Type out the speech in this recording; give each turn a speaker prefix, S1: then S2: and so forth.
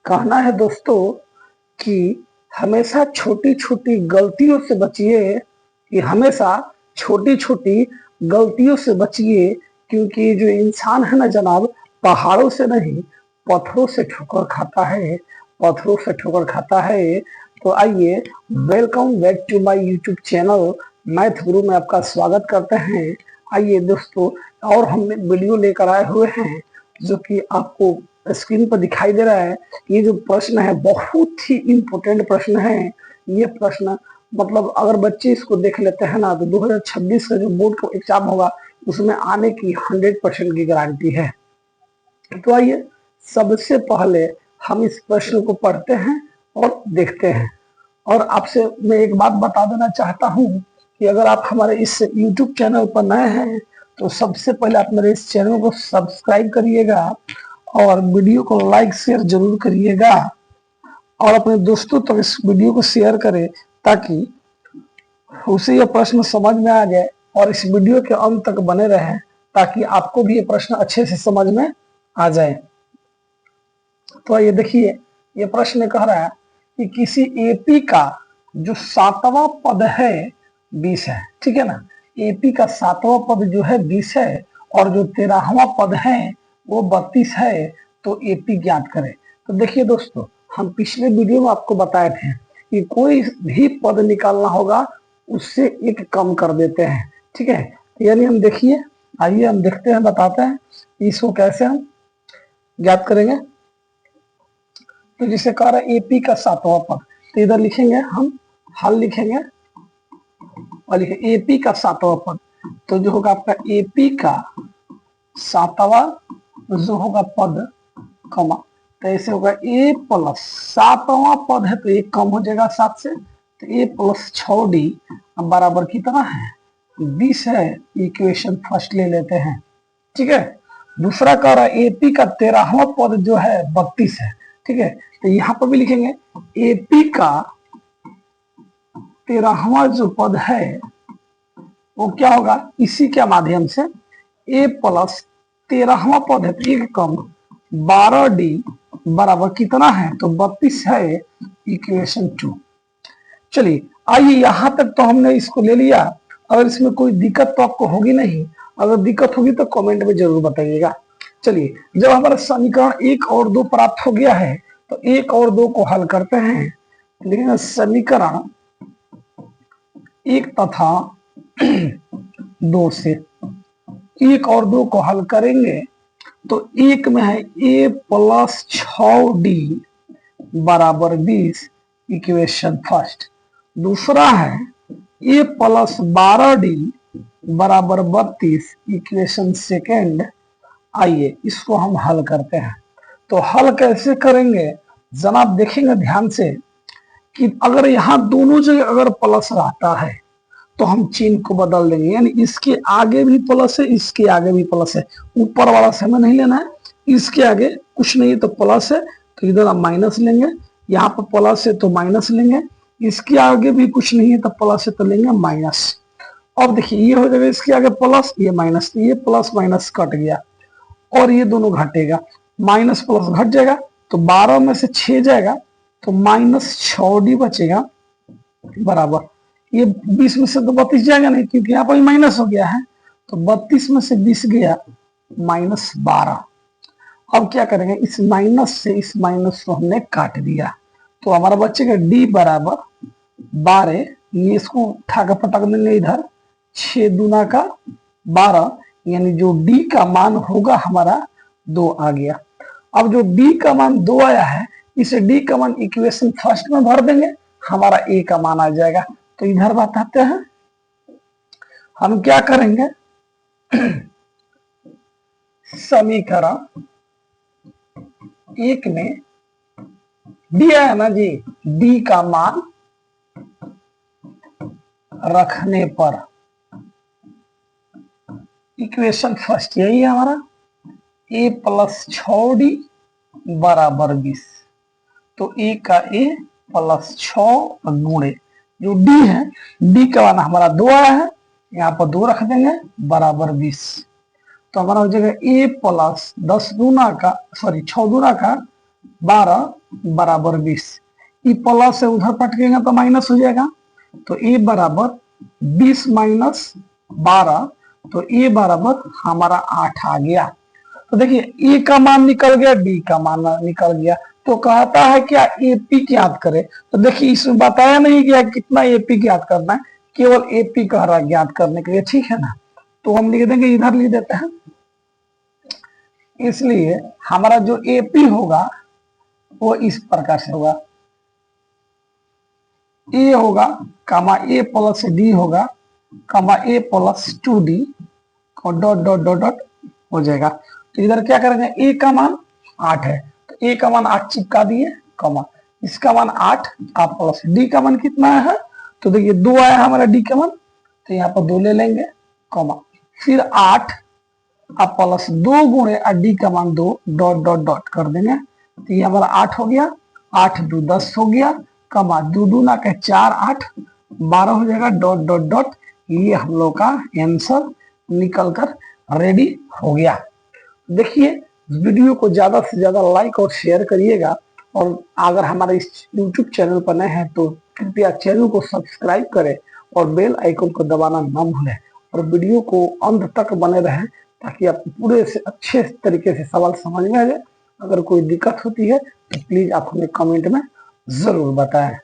S1: कहना है दोस्तों कि हमेशा छोटी छोटी गलतियों से बचिए कि हमेशा छोटी छोटी गलतियों से बचिए क्योंकि जो इंसान है ना जनाब, पहाड़ों से नहीं पत्थरों से ठोकर खाता है, पत्थरों से ठोकर खाता है। तो आइए, welcome back to my YouTube channel math Guru में आपका स्वागत करते हैं। आइए दोस्तों, और हम वीडियो लेकर आए हुए हैं जो कि आपको स्क्रीन पर दिखाई दे रहा है। ये जो प्रश्न है बहुत ही इम्पोर्टेंट प्रश्न है। ये प्रश्न मतलब अगर बच्चे इसको देख लेते हैं ना तो 2026 का जो बोर्ड का एग्जाम होगा उसमें आने की 100% की गारंटी है। तो आइए, सबसे पहले हम इस प्रश्न को पढ़ते हैं और देखते हैं। और आपसे मैं एक बात बता देना चाहता हूं कि अगर आप हमारे इस YouTube चैनल पर नए हैं तो सबसे पहले आप मेरे इस चैनल को सब्सक्राइब करिएगा और वीडियो को लाइक शेयर जरूर करिएगा और अपने दोस्तों तक इस वीडियो को शेयर करें ताकि उसे यह प्रश्न समझ में आ जाए और इस वीडियो के अंत तक बने रहें ताकि आपको भी ये प्रश्न अच्छे से समझ में आ जाए। तो ये देखिए, ये प्रश्न कह रहा है कि किसी एपी का जो 7वां पद है 20 है, ठीक है ना। एपी का 7वां पद जो है 20 है और जो 13वां पद है वो 32 है। तो एपी ज्ञात करें। तो देखिए दोस्तों, हम पिछले वीडियो में आपको बताए थे कि कोई भी पद निकालना होगा उससे एक कम कर देते हैं, ठीक है। यानी हम देखिए, आइए हम देखते हैं, बताते हैं इसको कैसे हम ज्ञात करेंगे। तो जिसे कह रहा है एपी का 7वां पद, तो इधर लिखेंगे हम हल लिखेंगे और लिखे एपी का 7वां पद। तो जो होगा आपका एपी का 7वां जो होगा पद कमा, तो ऐसे होगा ए प्लस 7वां पद है तो एक कम हो जाएगा 7 से, तो ए प्लस 6d बराबर कितना है 20 है। इक्वेशन फर्स्ट ले लेते हैं, ठीक है। दूसरा कह रहा है एपी का 13वां पद जो है 32 है, ठीक है। तो यहां पर भी लिखेंगे एपी का 13वां जो पद है वो क्या होगा, इसी के माध्यम से ए प्लस 13वां पद है तो एक कम 12d बराबर कितना है, तो 32 है। इक्वेशन 2। चलिए आइए, यहां तक तो हमने इसको ले लिया। अगर इसमें कोई दिक्कत तो आपको होगी नहीं, अगर दिक्कत होगी तो कमेंट में जरूर बताइएगा। चलिए, जब हमारा समीकरण 1 और 2 प्राप्त हो गया है तो 1 और 2 को हल करते हैं। लेकिन समीकरण 1 तथा 2 से 1 और 2 को हल करेंगे तो एक में है ए प्लस 6d बराबर 20 इक्वेशन फर्स्ट। दूसरा है ए प्लस 12d बराबर 32 इक्वेशन सेकेंड। आइए इसको हम हल करते हैं। तो हल कैसे करेंगे जनाब, देखेंगे ध्यान से कि अगर यहाँ दोनों जगह अगर प्लस रहता है तो हम चिन्ह को बदल देंगे, यानी इसके आगे भी प्लस है इसके आगे भी प्लस है। ऊपर वाला से हमें नहीं लेना है, इसके आगे कुछ नहीं है तो प्लस है तो इधर हम माइनस लेंगे, यहाँ पर प्लस है तो माइनस लेंगे, इसके आगे भी कुछ नहीं है तो प्लस है तो लेंगे माइनस। अब देखिए ये हो जाएगा इसके आगे प्लस ये माइनस, ये प्लस माइनस कट गया और ये दोनों घटेगा, माइनस प्लस घट जाएगा तो 12 में से 6 जाएगा तो माइनस 6d बचेगा बराबर, ये 20 में से तो 32 जाएगा नहीं क्योंकि यहाँ पर माइनस हो गया है, तो 32 में से 20 गया माइनस 12। अब क्या करेंगे, इस माइनस से इस माइनस को हमने काट दिया तो हमारा बचेगा d बराबर 12। ये इसको उठा कर पटक देंगे इधर, 6 दूना का 12, यानी जो d का मान होगा हमारा 2 आ गया। अब जो d का मान 2 आया है, इसे d का मान इक्वेशन फर्स्ट में भर देंगे, हमारा a का मान आ जाएगा। तो इधर बताते हैं हम क्या करेंगे, समीकरण 1 में दिया है ना जी, d का मान रखने पर इक्वेशन फर्स्ट यही है हमारा, a प्लस 6d बराबर 20। तो a का a प्लस 6 गुणे जो d है, d का मान हमारा 2 आया है, यहाँ पर 2 रख देंगे बराबर 20। तो हमारा हो जाएगा a प्लस 10 दूना का 6 दूना का 12 बराबर 20। ये प्लस से उधर पटकेगा तो माइनस हो जाएगा, तो ए बराबर 20 माइनस 12, तो ए बराबर हमारा 8 आ गया। तो देखिए ए का मान निकल गया, डी का मान निकल गया, तो कहता है क्या एपी ज्ञात करे। तो देखिए इसमें बताया नहीं गया कितना एपी ज्ञात करना है, केवल एपी कह रहा है ज्ञात करने के लिए, ठीक है ना। तो हम लिख देंगे, इधर लिख देते हैं। इसलिए हमारा जो एपी होगा वो इस प्रकार से होगा, ए होगा कामा ए प्लस डी होगा कामा ए प्लस 2d और डॉट डॉट डॉट डॉट हो जाएगा। तो इधर क्या करेंगे, ए का मान 8 है तो ए का मान 8 चिपका दिए, कॉमा इसका मान 8 आप प्लस डी का मान कितना है, तो देखिए 2 आया हमारा डी का मान, तो यहाँ पर 2 ले लेंगे, कॉमा फिर 8 आप प्लस 2 गुणे डी का मान 2 डॉट डॉट डॉट कर देंगे, तो ये हमारा 8 हो गया, 8 2 10 हो गया, कमा 2 2 ना के 4 8 12 हो जाएगा, डॉट डॉट डॉट। ये हम लोग का आंसर निकल कर रेडी हो गया। देखिए वीडियो को ज्यादा से ज्यादा लाइक और शेयर करिएगा, और अगर हमारे इस YouTube चैनल पर नए हैं तो कृपया चैनल को सब्सक्राइब करें और बेल आइकन को दबाना ना भूलें, और वीडियो को अंत तक बने रहें ताकि आप पूरे से अच्छे तरीके से सवाल समझ में आ जाए। अगर कोई दिक्कत होती है तो प्लीज आप हमें कमेंट में जरूर बताएं।